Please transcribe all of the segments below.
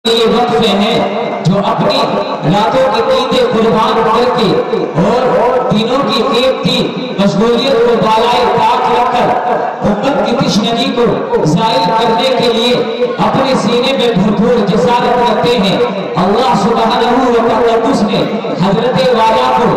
یہ وقفے ہیں جو اپنی راتوں کے نیندیں قربان کر کے اور دنوں کی قیمتی مشغولیت کو بالائے طاق رکھ کر امت کی تشنگی کو زائل کرنے کے لیے اپنے سینے میں بھرپور جسارت رکھتے ہیں۔ اللہ سبحانہ و تقدس نے حضرت والا کو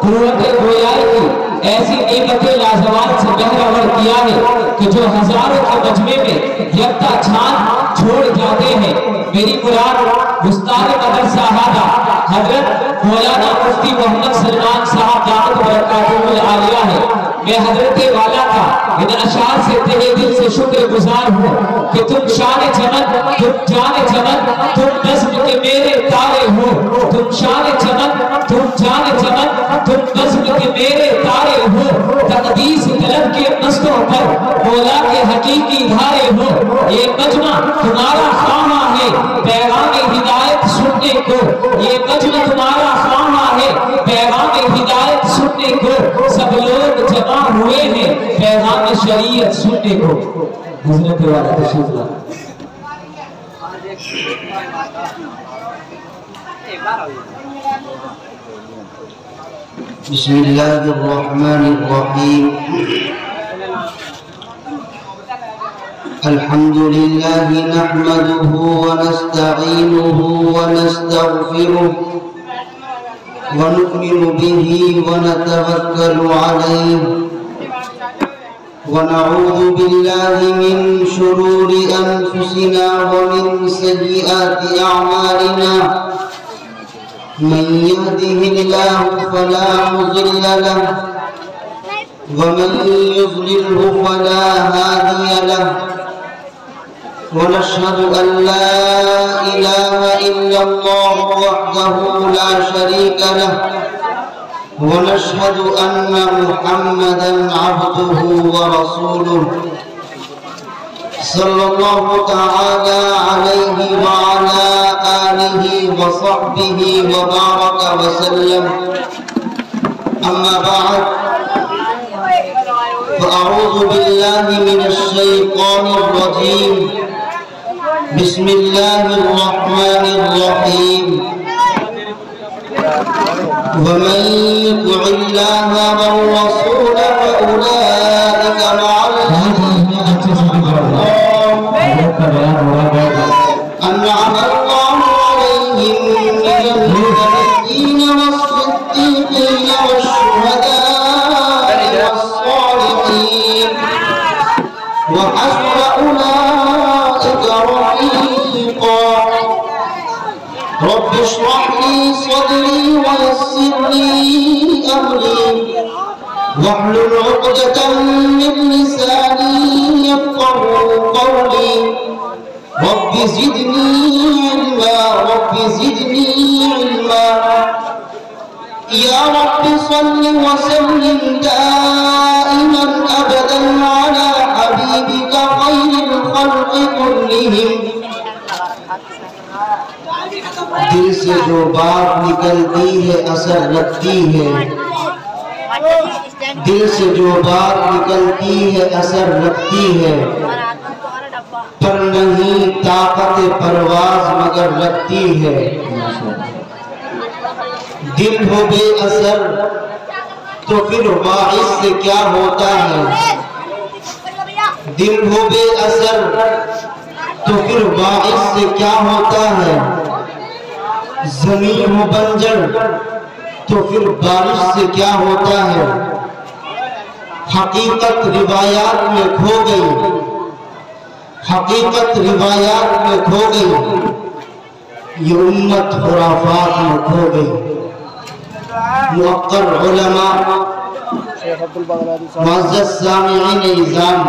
قوت گویائی کی ایسی نعمت لازوال سے بہرور کیا ہے کہ جو ہزاروں کے مجمع میں یکتا چھان چھوڑ جاتے ہیں۔ میری مراد استاد مدرسہ ہادہ حضرت مولانا مفتی محمد سلمان صاحب دعوت برکاتہ العالیہ ہے۔ میں حضرت والا کا ان اشعار سے تہہ دل سے شکر گزار ہوں کہ تم شان چمن، تم جان چمن، تم نظم کے میرے تارے ہو، تم شان چمن، تم جان چمن، تم نظم کے میرے تارے ہو، تقدیس طلب کے مستوں پر مولا کے حقیقی دھارے ہو۔ یہ مجمع تمہارا خواہاں ہے پیغام ہدایت سننے کو، یہ مجمع تمہارا خواہاں ہے پیغام ہدایت سننے کو، سب لوگ جمع ہوئے ہیں پیغام شریعت سننے کو۔ حضرت والا تشریف لا۔ بسم اللہ الرحمن الرحیم۔ الحمد للہ نحمده ونستعینه ونستغفره ونؤمن به ونتوکل علیہ ونعوذ باللہ من شرور انفسنا ومن سیئات اعمالنا من يهده الله فلا مضل له ومن يضلله فلا هادي له ونشهد أن لا إله إلا الله وحده لا شريك له ونشهد أن محمدا عبده ورسوله صلى الله تعالى عليه وعلى آله وصحبه وبارك وسلم أما بعد فأعوذ بالله من الشيطان الرجيم بسم الله الرحمن الرحيم ومن يطع الله والرسول فأولئك مع أنعم الله عليهم من النبيين والصديقين والشهداء والصالحين وحسن أولئك رفيقا رب اشرح لي صدري ويسر لي أمري واحلل عقدة من لساني يفقهوا قولي رب زدني علما رب زدني علما يا رب صل وسلم دائما أبدا على حبيبك خير الخلق كلهم۔ دل سے جو بات نکلتی ہے اثر رکھتی ہے، دل سے جو بات نکلتی ہے اثر رکھتی ہے، پر نہیں طاقت پرواز مگر رکھتی ہے۔ دل ہو بے اثر تو پھر باعث سے کیا ہوتا ہے، دل ہو بے اثر تو پھر باعث سے کیا ہوتا ہے، زمین ہو بنجر تو پھر بارش سے کیا ہوتا ہے۔ حقیقت روایات میں کھو گئی، حقیقت روایات میں کھو گئی، یہ امت خرافات میں کھو گئی۔ موقر علماء، معزز سامعین نظام،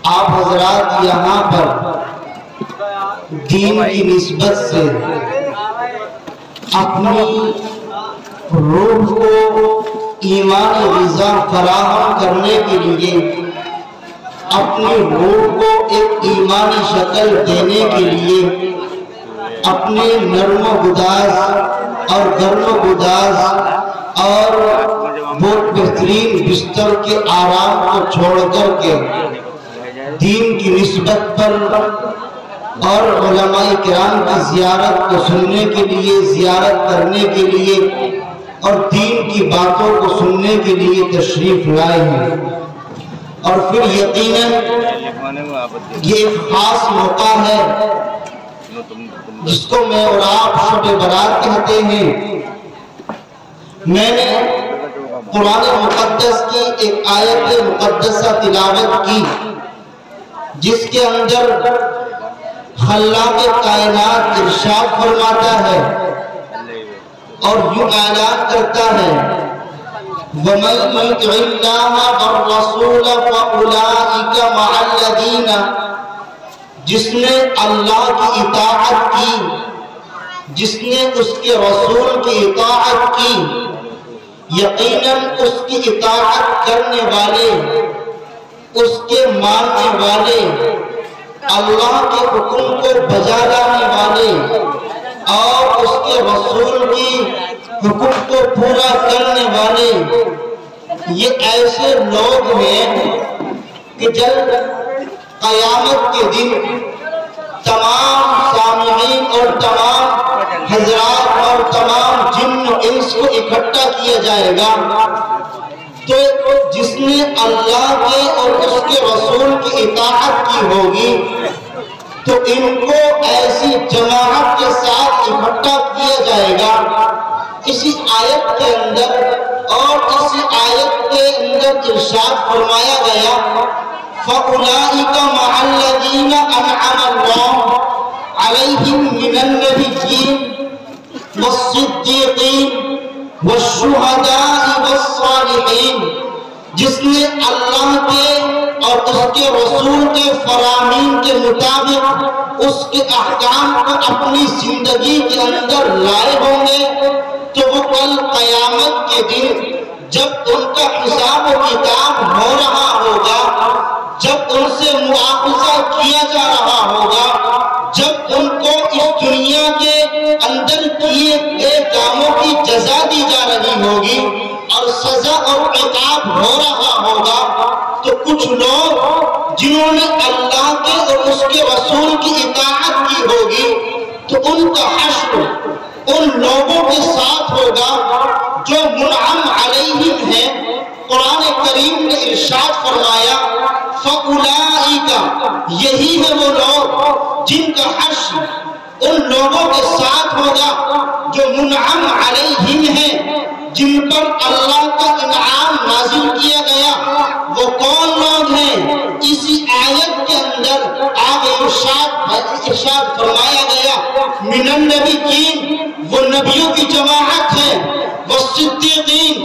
آپ حضرات یہاں پر دین کی نسبت سے اپنی روح کو ایمانی غذا فراہم کرنے کے لیے، اپنی روح کو ایک ایمانی شکل دینے کے لیے اپنے نرم و گداز اور گرم و گداز اور بہت بہترین بستر کے آرام کو چھوڑ کر کے دین کی نسبت پر اور علماء کرام کی زیارت کو سننے کے لیے، زیارت کرنے کے لیے اور دین کی باتوں کو سننے کے لیے تشریف لائے ہیں۔ اور پھر یقیناً یہ ایک خاص موقع ہے جس کو میں اور آپ شب برات کہتے ہیں۔ میں نے قرآن مقدس کی ایک آیت مقدسہ تلاوت کی جس کے اندر خلاق کائنات ارشاد فرماتا ہے اور یوں اعلان کرتا ہے وَمَن يُطِعِ اللَّهَ وَالرَّسُولَ فَأُولَٰئِكَ مَعَ الَّذِينَ، جس نے اللہ کی اطاعت کی، جس نے اس کے رسول کی اطاعت کی، یقیناً اس کی اطاعت کرنے والے، اس کے ماننے والے، اللہ کے حکم کو بجا لانے والے اور اس کے رسول کی حکم کو پورا کرنے والے، یہ ایسے لوگ ہیں کہ جب قیامت کے دن تمام سامعین اور تمام حضرات اور تمام جن و انس کو اکٹھا کیا جائے گا تو جس نے اللہ کے اور اس کے رسول کی اطاعت کی ہوگی تو ان کو ایسی جماعت کے ساتھ اکٹھا کیا جائے گا۔ اسی آیت کے اندر اور اسی آیت کے اندر ارشاد فرمایا گیا فَأُولَٰئِكَ مَعَ الَّذِينَ أَنْعَمَ اللَّهُ عَلَيْهِم مِّنَ النَّبِيِّينَ وَالصِّدِّيقِينَ وَالشُّهَدَاءِ وَالصَّالِحِينَ، جس نے اللہ کے اور اس کے رسول کے فرامین کے مطابق اس کے احکام کو اپنی زندگی کے اندر لائے ہوں گے تو وہ کل قیامت کے دن جب ان کا حساب و کتاب ہو رہا ہوگا، جب ان سے مواخذہ کیا جا رہا ہوگا، جب ان کو اس دنیا کے اندر کیے گئے کاموں کی جزا دی جا رہی ہوگی اور سزا اور عقاب ہو رہا ہوگا، تو کچھ لوگ جنہوں نے اللہ کے اور اس کے رسول کی اطاعت کی ہوگی تو ان کا حشر ان لوگوں کے ساتھ ہوگا جو منعم علیہم ہیں۔ قرآن کریم نے ارشاد فرمایا فَأُولَٰئِكَ، یہی ہے وہ لوگ جن کا حشر ان لوگوں کے ساتھ ہوگا جو منعم علیہم ہیں، جن پر اللہ کا انعام نازل کیا گیا۔ وہ کون لوگ ہیں؟ اسی آیت کے اندر آگے ارشاد فرمایا گیا من النبیین، وہ نبیوں کی جماعت ہے، والصدیقین،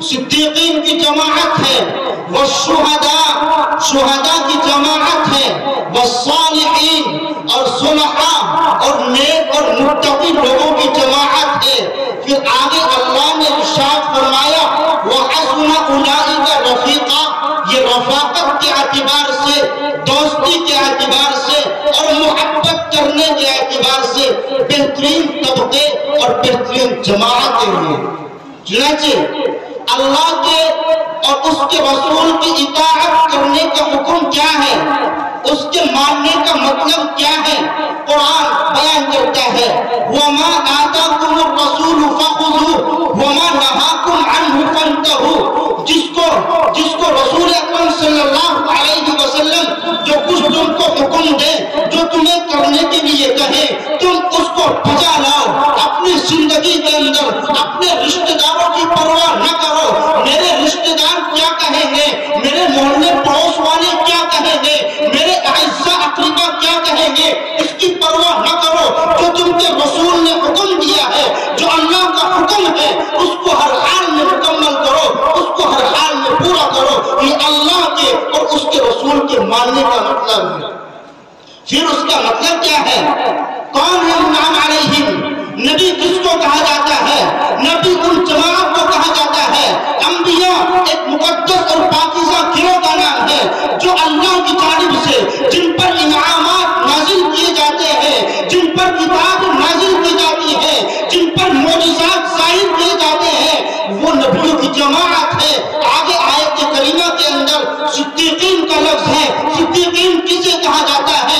صدیقین کی جماعت ہے، والشہداء، شہداء کی جماعت ہے، والصالحین، اور صلحاء اور نیک اور متقی لوگوں کی جماعت ہے۔ پھر آگے اللہ نے ارشاد فرمایا وَحَسُنَ أُولَٰئِكَ رَفِيقًا، یہ رفاقت کے اعتبار سے، دوستی کے اعتبار سے اور محبت کرنے کے اعتبار سے بہترین طبقے اور بہترین جماعتیں ہیں۔ چنانچہ اللہ کے اور اس کے رسول کی اطاعت کرنے کا حکم کیا ہے، اس کے ماننے کا مطلب کیا ہے، قرآن بیان کرتا ہے وَمَا آتَاكُمُ الرَّسُولُ فَخُذُوهُ وَمَا نَهَاكُمْ عَنْهُ فَانْتَهُوا، جس کو رسول اکرم صلی اللہ علیہ وسلم جو کچھ تم کو حکم دے، جو تمہیں کرنے کے لیے کہے، تم اس کو بجا لاؤ۔ اپنی زندگی کے اندر اپنے رشتہ داروں کی پرواہ نہ کرو، میرے رشتہ دار کیا کہیں گے، میرے محلے پڑوس والے کیا کہیں گے، میرے اعزاء اقربا کیا کہیں گے، اس کی پرواہ نہ کرو۔ جو تم کے رسول نے حکم دیا ہے، جو اللہ کا حکم ہے، اس کو ہر حال میں مکمل کرو، اس کو ہر حال میں پورا کرو۔ یہ اللہ کے اور اس کے رسول کے ماننے کا مطلب ہے۔ پھر اس کا مطلب کیا ہے؟ کون ہے منعم علیہم؟ نبی کس کو کہا جاتا ہے؟ نبی ان جماعت کو کہا جاتا ہے۔ انبیاء ایک مقدس اور پاکیزہ گروہ کا نام ہے جو اللہ کی جانب سے جن پر انعامات نازل کیے جاتے ہیں، جن پر کتاب نازل کی جاتی ہے، جن پر معجزات ظاہر کیے جاتے ہیں، وہ نبیوں کی جماعت ہے۔ آگے آیت کریمہ کے اندر صدیقین کا لفظ ہے۔ صدیقین کسے کہا جاتا ہے؟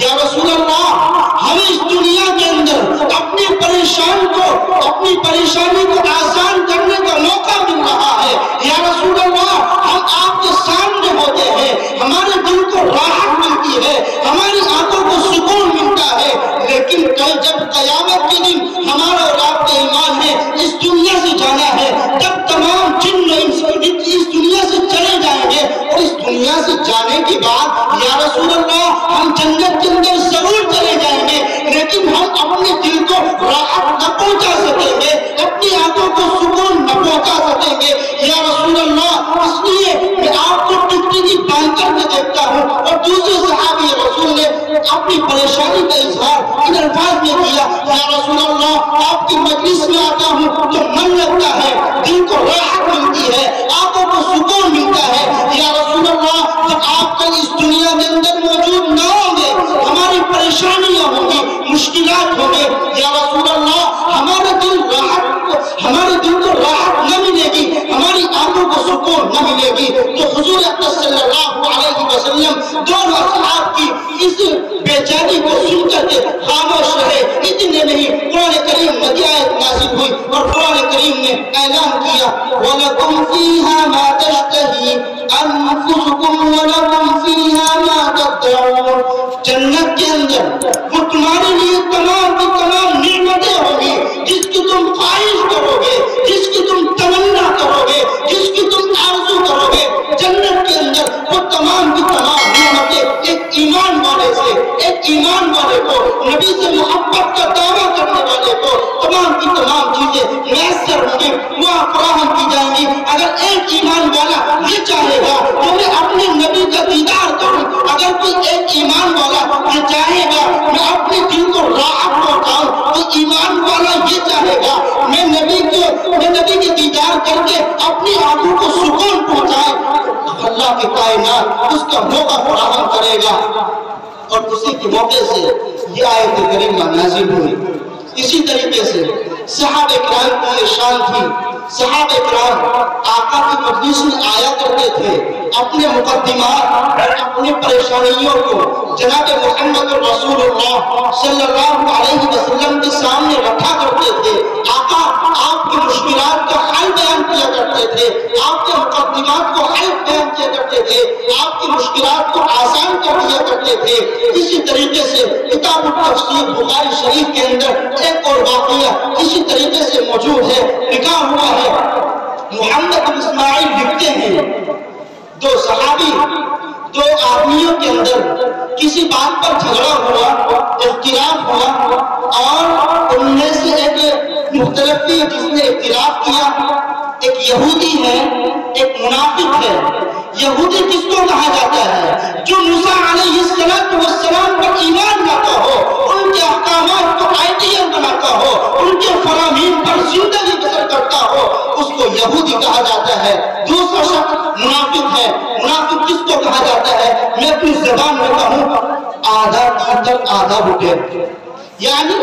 یا رسول اللہ ہم اس دنیا کے اندر اپنی پریشانی کو آسان کرنے کا موقع مل رہا ہے، یا رسول اللہ ہم آپ کے سامنے ہوتے ہیں، ہمارے دل کو راحت ملتی ہے، ہماری آنکھوں کو سکون ملتا ہے، لیکن کل جب قیامت کے دن ہمارا اور آپ کا ایمان ہے اس دنیا سے جانا ہے، تب تمام جن اس دنیا سے چلے جائیں گے، اور اس دنیا سے جانے کے بعد یا رسول اللہ ہم جنت کے اندر ضرور چلے جائیں گے، لیکن ہم اپنے دل کو راحت نہ پہنچا سکیں گے، اپنی آنکھوں کو سکون نہ پہنچا سکیں گے یا رسول اللہ۔ اس لیے میں آپ کو ٹکٹکی باندھ کر کے دیکھتا ہوں، اور دوسرے صحابی رسول نے اپنی پریشانی کا اظہار ان الفاظ میں کیا، یا رسول اللہ آپ کی مجلس میں آتا ہوں تو من لگتا ہے، دل کو راحت ملتی ہے، آنکھوں کو سکون ملتا ہے، یا رسول اللہ جب آپ کل اس دنیا کے اندر موجود نہ ہوں گے ہماری پریشانیاں ہوں گی، مشکلات ہوں گے، یا رسول اللہ ہمارے دل کو راحت نہ ملے گی، ہماری آنکھوں کو سکون نہ ملے گی۔ تو حضور اکرم صلی اللہ علیہ وسلم دونوں اصحاب کی اس بے چینی کو سن کر کے خاموش رہے، اتنے نہیں قرآن کریم میں آیت نازل ہوئی اور قرآن کریم نے اعلان کیا وَلَكُمْ فِيهَا مَا تَشْتَهِي أَنفُسُكُمْ وَلَكُمْ فِيهَا مَا تَدَّعُونَ۔ جنت کے اندر وہ تمہارے لیے تمام کی تمام نعمتیں ہوں گی، جس کی تم خواہش کرو گے، جس کی تم تمنا کرو گے، جس کی تم آرزو کرو گے، جنت کے اندر وہ تمام کی تمام نعمتیں ایک ایمان والے سے، ایک ایمان والے کو، نبی سے محبت کا دعویٰ کرنے والے کو تمام کی تمام چیزیں میسر ہوں گی، وہاں فراہم کی جائیں گی۔ اگر ایک ایمان والا یہ چاہے گا کہ میں اپنے نبی کا دیدار کروں، اگر کوئی ایک ایمان والا یہ چاہے گا میں اپنے دل کو راحت پہنچاؤں، تو ایمان والا یہ چاہے گا میں نبی کے دیدار کر کے اپنی آنکھوں کو سکون پہنچائے، اللہ کی کائنات اس کا موقع فراہم کرے گا۔ اور اسی کے موقع سے یہ آیت کریمہ نازل ہوئی۔ اسی طریقے سے صحابہ کرام کی شان تھی، صحابہ کرام آقا کی مجلس میں آیا کرتے تھے، اپنے مقدمات اور اپنی پریشانیوں کو جناب محمد رسول اللہ صلی اللہ علیہ وسلم کے سامنے رکھا کرتے تھے۔ آقا آپ کی مشکلات کا حل بیان کیا کرتے تھے، آپ کے مقدمات کو حل بیان کیا کرتے تھے، آپ کی مشکلات کو آسان کر دیا کرتے تھے۔ اسی طریقے سے کتاب التفسیر بخاری شریف کے اندر ایک اور واقعہ اسی طریقے سے موجود ہے، لکھا ہوا ہے۔ محمد بن اسماعیل لکھتے ہیں دو صحابی، دو آدمیوں کے اندر کسی بات پر جھگڑا ہوا، اختلاف ہوا، اور ان میں سے ایک مختلف تھی جس نے اختلاف کیا، ایک یہودی ہے ایک منافق ہے۔ یہودی کس کو کہا جاتا ہے؟ جو موسیٰ علیہ السلام پر ایمان لاتا ہو، ان کے احکامات کو آئیڈیل بناتا ہو، ان کے فرامین پر زندگی بسر کرتا ہو، اس کو یہودی کہا جاتا ہے۔ دوسرا شخص منافق ہے۔ منافق کس کو کہا جاتا ہے؟ میں اپنی زبان میں کہوں آدھا خطر آدھا بٹے، یعنی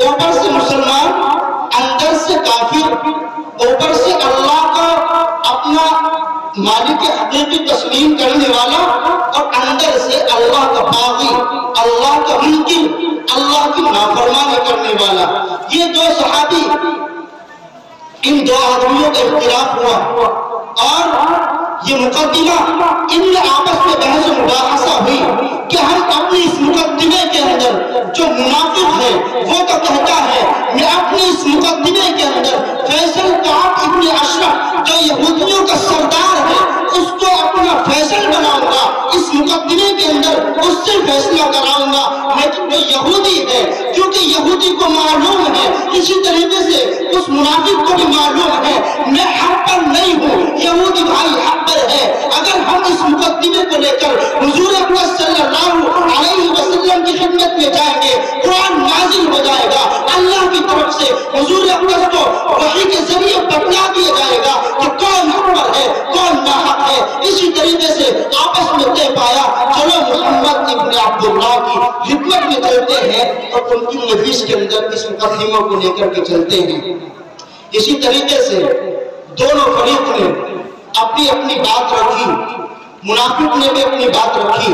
اوپر سے مسلمان، اندر سے کافر، اوپر سے اللہ کا اپنا مالک حقیقی تسلیم کرنے والا، اور اندر سے اللہ کا باغی، اللہ کا منکر، اللہ کی نافرمانی کرنے والا۔ یہ دو صحابی، ان دو آدمیوں کا اختلاف ہوا، اور یہ مقدمہ ان میں آپس میں بحث و مباحثہ ہوئی کہ ہم اپنی اس مقدمے کے اندر، جو منافق ہے وہ تو کہتا ہے میں اپنی اس مقدمے کے اندر فیصل کعب ابن اشرف جو یہودیوں کا سردار ہے اس کو اپنا فیصل بناؤں گا، اس مقدمے کے اندر اس سے فیصلہ کراؤں گا، لیکن وہ یہودی ہے، کیونکہ یہودی کو معلوم ہے، اسی طریقے سے اس منافق کو بھی معلوم ہے میں حق پر نہیں ہوں، یہودی بھائی حق پر ہے۔ اگر ہم اس مقدمے کو لے کر حضور اکرم صلی اللہ علیہ وسلم کی خدمت میں جائیں گے، قرآن نازل ہو جائے گا، اللہ کی طرف سے حضور اکرم کو وحی کے ذریعے بتلا دیا جائے گا کہ کون حق پر ہے کون ناحق ہے۔ اسی طریقے سے آپس میں طے پایا چلو محمد ابن عبداللہ کی خدمت میں چلتے ہیں اور ان کی مجلس کے اندر اس مقدموں کو لے کر کے چلتے ہیں۔ اسی طریقے سے دونوں فریق نے اپنی اپنی بات رکھی، منافق نے بھی اپنی بات رکھی،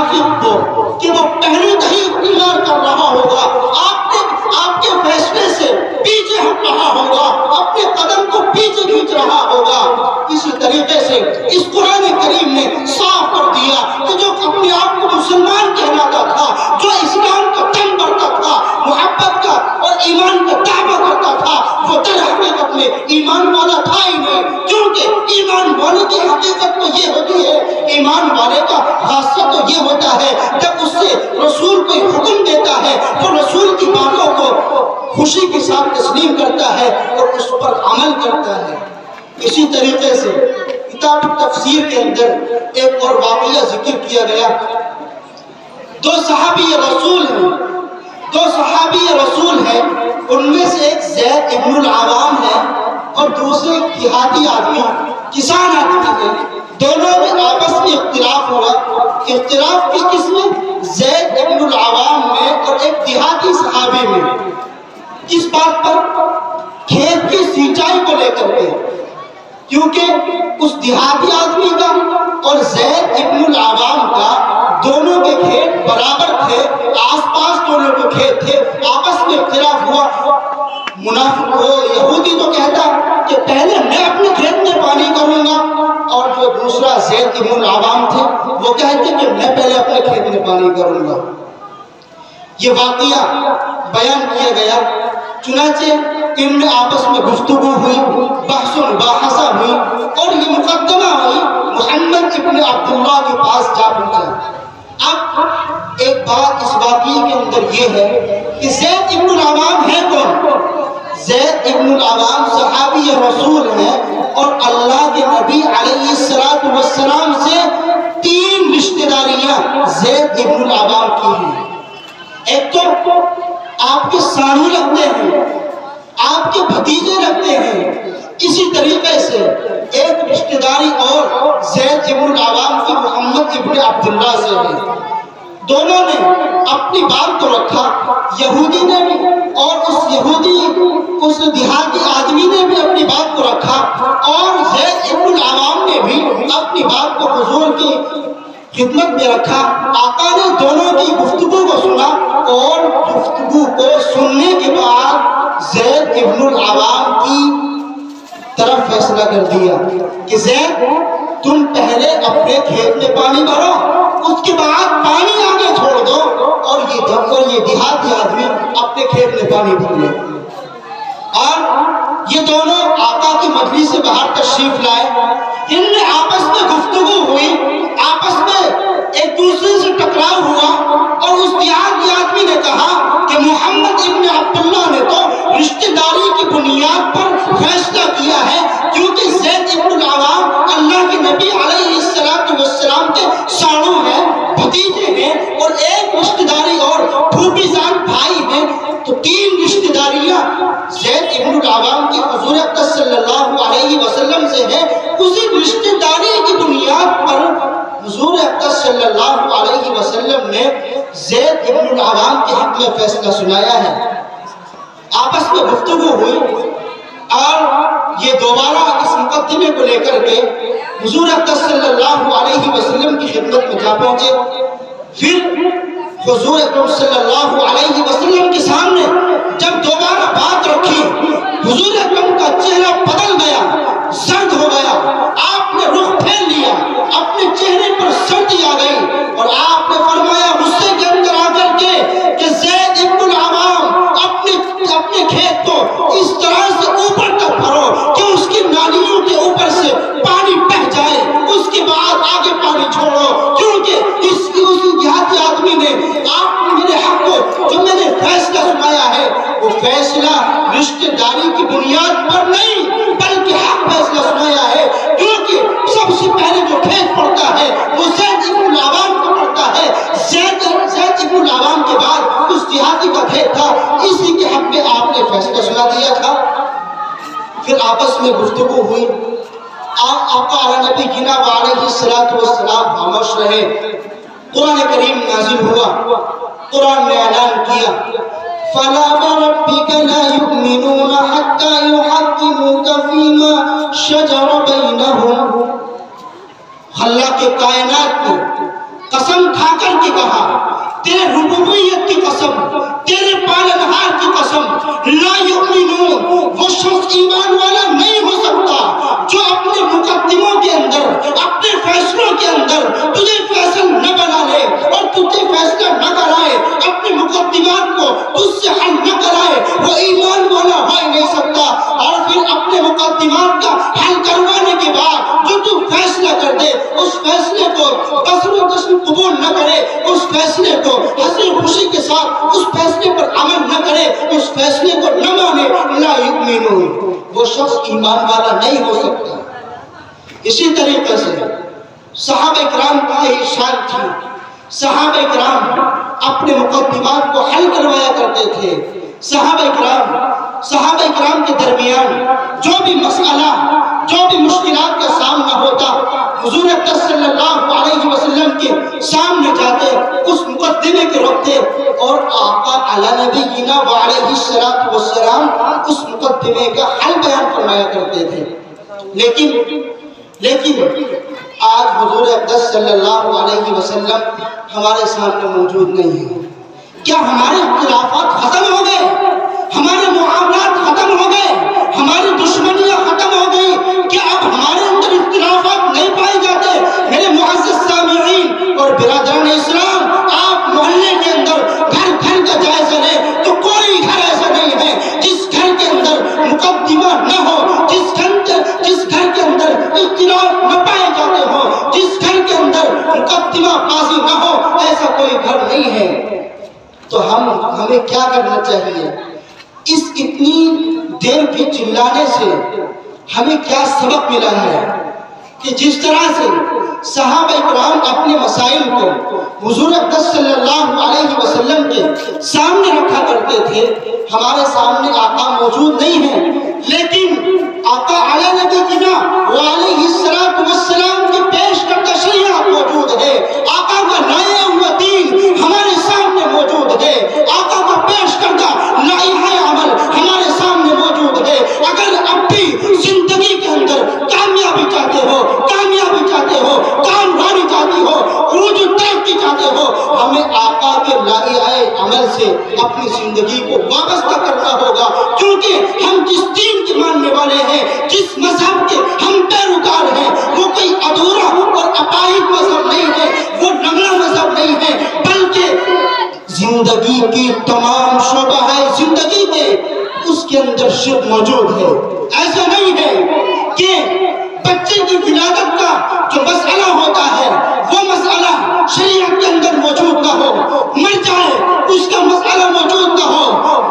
منافق کو کہ وہ پہلے نہیں اختیار کر رہا ہوگا، آپ کے فیصلے سے پیچھے ہٹ رہا ہوگا، اپنے قدم کو پیچھے کھینچ رہا ہوگا۔ اسی طریقے سے اس قرآن کریم نے صاف کر دیا کہ جو اپنے آپ کو مسلمان کہلاتا تھا، جو اسلام کا دم بھرتا تھا، محبت کا اور ایمان کا دعویٰ کرتا تھا، وہ در حقیقت میں ایمان والا تھا ہی نہیں، کیونکہ ایمان والے کی حقیقت تو یہ ہوتی ہے، ایمان والے کا خاصیت تو یہ ہوتا ہے جب اس سے رسول کوئی حکم دیتا ہے تو رسول کی باتوں کو خوشی کے ساتھ تسلیم کرتا ہے اور اس پر عمل کرتا ہے۔ اسی طریقے سے کتاب تفسیر کے اندر ایک اور واقعہ ذکر کیا گیا۔ دو صحابی رسول ہیں، ان میں سے ایک زید ابن العوام ہے اور دوسرے دیہاتی آدمی کسان آدمی ہیں۔ دونوں میں آپس میں اختلاف ہوا۔ اختلاف کی کس میں؟ زید ابن العوام میں اور ایک دیہاتی صحابی میں۔ کس بات پر؟ کھیت کی سینچائی کو لے کر کے، کیونکہ اس دیہاتی آدمی کا اور زید ابن العوام کا دونوں کے کھیت برابر تھے، آس پاس دونوں کے کھیت تھے، آپس میں اختلاف ہوا۔ منافق یہودی تو کہتا کہ پہلے میں اپنے کھیت میں پانی کروں گا، اور جو دوسرا زید ابن العوام تھے وہ کہتے کہ میں پہلے اپنے کھیت میں پانی کروں گا۔ یہ واقعہ بیان کیا گیا، چنانچہ ان میں آپس میں گفتگو ہوئی، بحث و مباحثہ ہوئی، اور یہ مقدمہ ہوئی محمد ابن عبداللہ کے پاس جا پہنچا۔ اب ایک بات اس واقعے کے اندر یہ ہے کہ زید ابن العوام ہے کون؟ زید ابن العوام صحابی رسول ہیں اور اللہ کے نبی علیہ السلام سے 3 رشتہ داریاں زید ابن العوام کی ہیں۔ ایک تو آپ کے سانو لگتے ہیں، آپ کے بھتیجے لگتے ہیں۔ اسی طریقے سے ایک رشتہ داری اور زید ابن العوام کی محمد ابن عبداللہ سے ہے۔ دونوں نے اپنی بات کو رکھا، یہودی نے بھی اور اس دیہاتی آدمی نے بھی اپنی بات کو رکھا، اور زید ابن العوام نے بھی اپنی بات کو حضور کی خدمت میں رکھا۔ آقا نے دونوں کی گفتگو کو سنا، اور گفتگو کو سننے کے بعد زید ابن العوام کی طرف فیصلہ کر دیا کہ زید تم پہلے اپنے کھیت میں پانی بھرو، اس کے بعد پانی آگے چھوڑ دو، اور یہ دیہاتی آدمی اپنے کھیت میں پانی بھر لے۔ اور یہ دونوں آقا کی مجلس سے باہر تشریف لائے، ان میں آپس میں گفتگو ہوئی، آپس میں ایک دوسرے سے ٹکراؤ ہوا، اور اس دیہاتی آدمی نے کہا کہ محمد ابن عبداللہ نے تو رشتہ داری کی بنیاد پر فیصلہ کیا ہے، کیونکہ زید ابن العوام اللہ کے نبی علیہ السلام کے ساڑو ہیں، بھتیجے ہیں، اور ایک رشتہ داری اور پھوپھی زاد بھائی ہیں، تو 3 رشتہ داریاں زید ابن العوام کی حضور اقدس صلی اللہ علیہ وسلم سے ہے۔ اسی رشتہ داری کی بنیاد پر حضور اقدس صلی اللہ علیہ وسلم نے زید ابن العوام کے حق میں فیصلہ سنایا ہے۔ آپس میں گفتگو ہوئی، اور یہ دوبارہ اس مقدمے کو لے کر کے حضور اقدس صلی اللہ علیہ وسلم کی خدمت میں جا پہنچے۔ پھر حضور اقدس صلی اللہ علیہ وسلم کے سامنے جب دوبارہ بات رکھی، حضور اکرم کا چہرہ بدل گیا، سرد ہو گیا، آپ نے رخ پھیر لیا، اپنے چہرے پر سردی آ گئی، اور آپ نے فرمایا مجھ سے کہہ آ کر کے کہ زید ابن العوام اپنے کھیت کو اس طرح سے اوپر تک بھرو کہ اس کی نالیوں کے اوپر سے پانی بہہ جائے، اس کے بعد آگے پانی چھوڑو، کیونکہ اس دیہاتی آدمی نے آپ میرے حق کو جو میں نے فیصلہ سنایا ہے وہ فیصلہ رشتہ داری کی بنیاد پر نہیں بلکہ حق فیصلہ سنایا ہے، کیونکہ سب سے پہلے جو کھیت پڑتا ہے وہ زید ابن العوام کو پڑتا ہے۔ زید ابن العوام کے بعد اس دیہاتی کا کھیت تھا، اسی کے حق میں آپ نے فیصلہ سنا دیا تھا۔ پھر آپس میں گفتگو ہوئی، آقا علی نبی جناب علیہ السلام خاموش رہے۔ قرآن کریم نازل ہوا، قرآن نے اعلان کیا فَلَا وَرَبِّكَ لَا يُؤْمِنُونَ حَتَّى يُحَكِّمُوكَ فِي مَا شَجَرَ بَيْنَهُمْ۔ خالق کائنات نے قسم کھا کر کے کہا تیرے ربوبیت کی قسم، تیرے پالنہار کی قسم، لا یؤمنون، وہ شخص ایمان والا نہیں ہو سکتا جو اپنے مقدموں کے اندر، اپنے فیصلوں کے اندر تجھے فیصل نہ بنا لے اور تجھے فیصلہ نہ کرائے، اپنے مقدمات کو تجھ سے حل نہ کرائے، وہ ایمان والا ہو ہی نہیں سکتا۔ اور پھر اپنے مقدمات کا حل کروانے کے بعد جو تو فیصلہ کر دے اس فیصلے کو قصر و قسم قبول نہ کرے، اس فیصلے کو ہنسی خوشی کے ساتھ اس فیصلے پر عمل نہ کرے، اس فیصلے کو نہ مانے، لا یؤمنون، وہ شخص ایمان والا نہیں ہو سکتا۔ اسی طریقے سے صحابہ کرام کا ہی شان تھی، صحابہ کرام اپنے مقدمات کو حل کروایا کرتے تھے۔ صحابہ کرام کے درمیان جو بھی مسئلہ، جو بھی مشکلات کا سامنا ہوتا، حضور اقدس صلی اللہ علیہ وسلم کے سامنے جاتے، اس مقدمے کے رکھتے اور آقا علی نبینا وعلیہ السلام اس مقدمے کا حل بیان فرمایا کرتے تھے۔ لیکن آج حضور اقدس صلی اللہ علیہ وسلم ہمارے سامنے موجود نہیں ہیں۔ کیا ہمارے اختلافات ختم ہو گئے؟ ہمارے معاملات ختم ہو گئے؟ ہماری دشمنیاں ختم ہو گئی؟ کیا اب ہمارے اندر اختلافات نہیں پائے جاتے؟ میرے معزز سامعین اور برادران اسلام، آپ محلے کے اندر گھر گھر کا جائزہ لیں تو کوئی گھر ایسا نہیں ہے جس گھر کے اندر مقدمہ نہ ہو، جس گھر کے اندر اختلاف نہ پائے جاتے ہوں، جس گھر کے اندر مقدمہ بازی نہ ہو، ایسا کوئی گھر نہیں ہے۔ تو ہمیں کیا کرنا چاہیے؟ اس اتنی دیر کے چلانے سے ہمیں کیا سبق ملا ہے کہ جس طرح سے صحابہ کرام اپنے مسائل کو حضور اقدس صلی اللہ علیہ وسلم کے سامنے رکھا کرتے تھے، ہمارے سامنے آقا موجود نہیں ہیں، لیکن آقا علی نبینا وعلیہ السلام کی پیش کردہ شریعت موجود ہے، آقا کا لایا ہوا دین ہمارے سامنے موجود ہے، آقا کا پیش کردہ لائحہ عمل ہمارے سامنے موجود ہے۔ اگر اب بھی زندگی کے اندر کامیابی چاہتے ہو، کامیابی چاہتی ہو، عروج و ترقی چاہتے ہو، ہمیں آقا کے لائحہ عمل سے اپنی زندگی کو وابستہ کرنا ہوگا، کیونکہ ہم جس دین کے ماننے والے ہیں، جس مذہب کے ہم پیروکار ہیں، وہ کوئی ادھورا اور اپاہج مذہب نہیں ہے، وہ نگلا مذہب نہیں ہے، بلکہ زندگی کی تمام شعبہ ہے زندگی کے اس کے اندر شرک موجود ہے۔ ایسا نہیں ہے کہ بچے کی ولادت کا جو مسئلہ ہوتا ہے وہ مسئلہ شریعت کے اندر موجود نہ ہو، مر جائے اس کا مسئلہ موجود نہ ہو،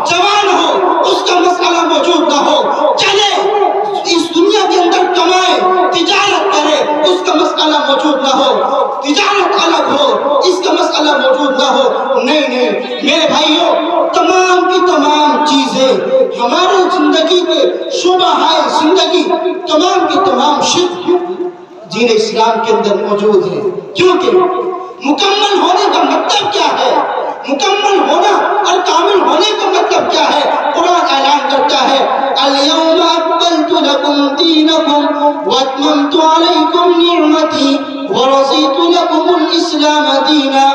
جوان ہو اس کا مسئلہ موجود نہ ہو، چلے اس دنیا کے اندر کمائے، تجارت کرے اس کا مسئلہ موجود نہ ہو، تجارت الگ ہو اس کا مسئلہ موجود نہ ہو۔ نہیں میرے بھائیوں، تمام کی تمام چیزیں ہمارے زندگی کے شعبہ ہے زندگی، تمام کی تمام شرک دین اسلام کے اندر موجود ہے، کیونکہ مکمل ہونے کا مطلب کیا ہے؟ مکمل ہونا اور کامل ہونے کا مطلب کیا ہے؟ قرآن اعلان کرتا ہے اليوم اکملت لکم دینکم واتممت علیکم نعمتی ورضیت لکم الاسلام دینا۔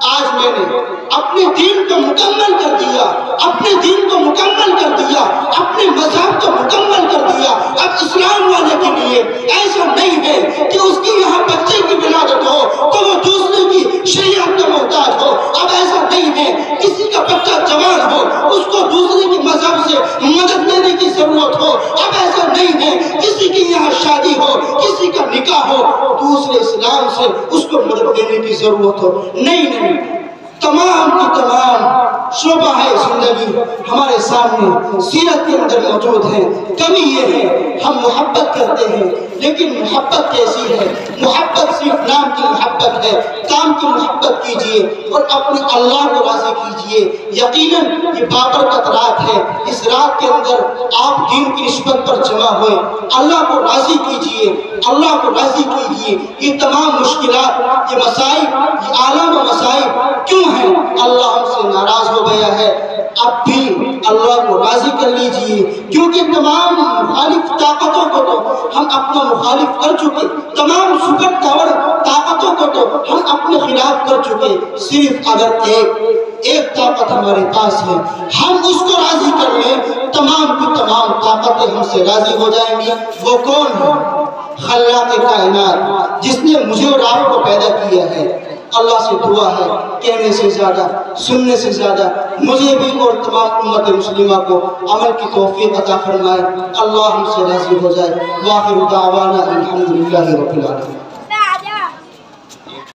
آج میں نے اپنے دین کو مکمل کر دیا، اپنے دین کو مکمل کر دیا، اپنے مذہب کو مکمل کر دیا۔ اب اسلام والے کے لیے ایسا نہیں ہے کہ اس کی یہاں بچے کی ولادت ہو تو وہ دوسرے کی شریعت کا محتاج ہو، اب ایسا نہیں ہے۔ کسی کا بچہ جوان ہو اس کو دوسرے کے مذہب سے مدد لینے کی ضرورت ہو، اب ایسا نہیں ہے۔ کسی کی یہاں شادی ہو، کسی کا نکاح ہو، دوسرے اسلام سے اس کو مدد لینے کی ضرورت ہو، نہیں تمام کی تمام شعبہ ہے زندگی ہمارے سامنے سیرت کے اندر موجود ہے۔ کمی یہ ہے ہم محبت کرتے ہیں، لیکن محبت کیسی ہے؟ محبت صرف نام کی محبت ہے، کام کی محبت کیجئے اور اپنے اللہ کو راضی کیجئے۔ یقیناً یہ بابرکت رات ہے، اس رات کے اندر آپ دین کی نسبت پر جمع ہوئے، اللہ کو راضی کیجئے، اللہ کو راضی کیجئے۔ یہ تمام مشکلات، یہ مسائل، یہ عالم و مسائل کیوں ہیں؟ اللہ ہم سے ناراض ہو گیا ہے، اب بھی اللہ کو راضی کر لیجئے، کیونکہ تمام مخالف طاقتوں کو تو ہم اپنا مخالف کر چکے، تمام سپر پاور طاقتوں کو تو ہم اپنے خلاف کر چکے، صرف اگر ایک طاقت ہمارے پاس ہے، ہم اس کو راضی کر لیں، تمام کی تمام طاقتیں ہم سے راضی ہو جائیں گی۔ وہ کون ہے؟ خلاق کائنات، جس نے مجھے اور آپ کو پیدا کیا ہے۔ اللہ سے دعا ہے کہنے سے زیادہ سننے سے زیادہ مجھے بھی اور تمام امت مسلمہ کو عمل کی توفیق عطا فرمائے، اللہ ہم سے راضی ہو جائے۔ وآخر دعوانا الحمدللہ رب العالمین۔